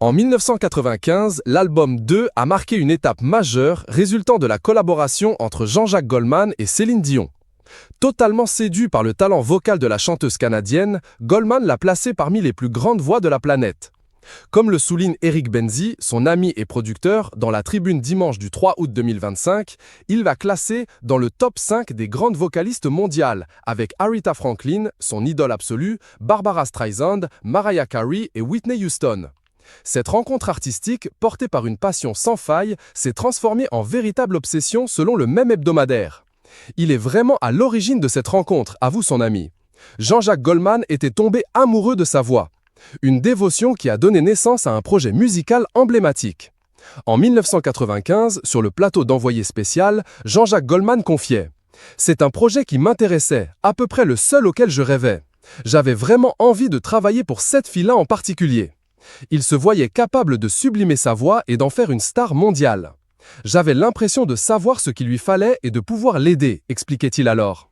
En 1995, l'album 2 a marqué une étape majeure résultant de la collaboration entre Jean-Jacques Goldman et Céline Dion. Totalement séduit par le talent vocal de la chanteuse canadienne, Goldman l'a placée parmi les plus grandes voix de la planète. Comme le souligne Eric Benzi, son ami et producteur, dans la tribune dimanche du 3 août 2025, il va classer dans le top 5 des grandes vocalistes mondiales, avec Aretha Franklin, son idole absolue, Barbara Streisand, Mariah Carey et Whitney Houston. Cette rencontre artistique, portée par une passion sans faille, s'est transformée en véritable obsession selon le même hebdomadaire. Il est vraiment à l'origine de cette rencontre, avoue son ami. Jean-Jacques Goldman était tombé amoureux de sa voix. Une dévotion qui a donné naissance à un projet musical emblématique. En 1995, sur le plateau d'Envoyé spécial, Jean-Jacques Goldman confiait « C'est un projet qui m'intéressait, à peu près le seul auquel je rêvais. J'avais vraiment envie de travailler pour cette fille-là en particulier. Il se voyait capable de sublimer sa voix et d'en faire une star mondiale. J'avais l'impression de savoir ce qu'il lui fallait et de pouvoir l'aider, expliquait-il alors.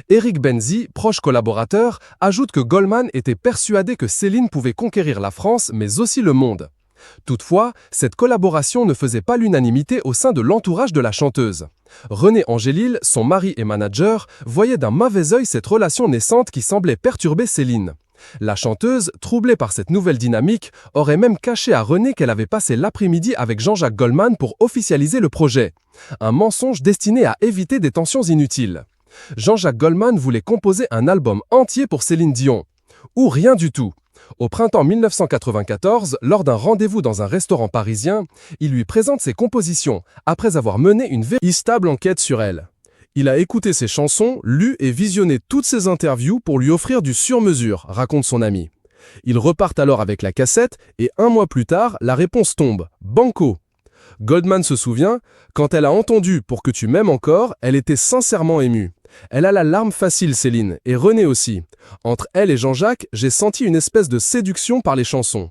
Eric Benzi, proche collaborateur, ajoute que Goldman était persuadé que Céline pouvait conquérir la France, mais aussi le monde. Toutefois, cette collaboration ne faisait pas l'unanimité au sein de l'entourage de la chanteuse. René Angélil, son mari et manager, voyait d'un mauvais œil cette relation naissante qui semblait perturber Céline. La chanteuse, troublée par cette nouvelle dynamique, aurait même caché à René qu'elle avait passé l'après-midi avec Jean-Jacques Goldman pour officialiser le projet. Un mensonge destiné à éviter des tensions inutiles. Jean-Jacques Goldman voulait composer un album entier pour Céline Dion. Ou rien du tout. Au printemps 1994, lors d'un rendez-vous dans un restaurant parisien, il lui présente ses compositions, après avoir mené une véritable enquête sur elle. Il a écouté ses chansons, lu et visionné toutes ses interviews pour lui offrir du sur-mesure, raconte son ami. Ils repartent alors avec la cassette et un mois plus tard, la réponse tombe. Banco. Goldman se souvient, quand elle a entendu « Pour que tu m'aimes encore », elle était sincèrement émue. Elle a la larme facile, Céline, et René aussi. Entre elle et Jean-Jacques, j'ai senti une espèce de séduction par les chansons.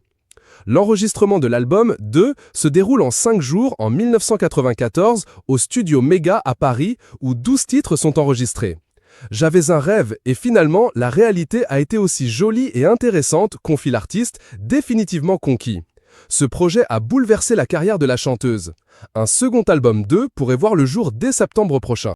L'enregistrement de l'album 2 se déroule en 5 jours en 1994 au studio Méga à Paris où 12 titres sont enregistrés. J'avais un rêve et finalement la réalité a été aussi jolie et intéressante, confie l'artiste, définitivement conquis. Ce projet a bouleversé la carrière de la chanteuse. Un second album 2 pourrait voir le jour dès septembre prochain.